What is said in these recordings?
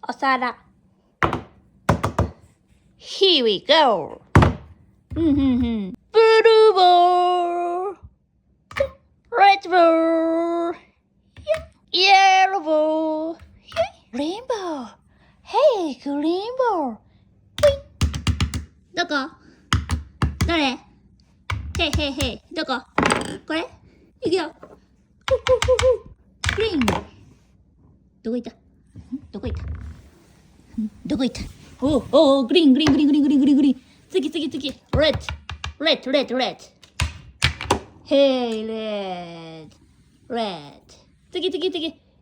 お皿。Here we go. ブルーボール。Red ball. Yellow ball. Green ball. Hey, green ball. どこ？どれ？へいへいへい。どこ？これ？いくよ。グリーン。どこ行った？どこ行った？どこ行った？お、グリーン、グリーン、グリーン、グリーン、グリーン、グリーン、グリーン。次。レッド。ヘイ、レッド。レッド。次。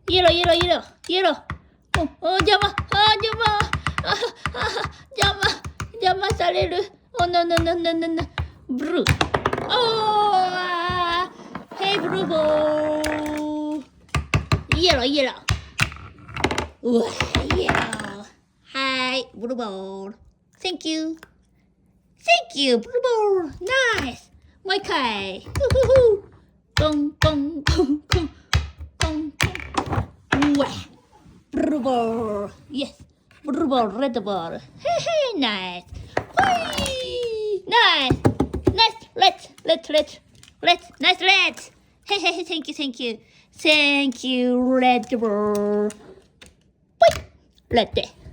イエロー。邪魔される。ブルー。ヘイ、ブルーボー。イエロー。イエロー。はい、ブルーボール。Thank you,ブルーボール。ナイス。もう一回。コン。ブルーボール。Yes. ブルーボール、レッドボール。Hey, nice. Nice. Let's. Hey, thank you. Thank you, red ball. Let's.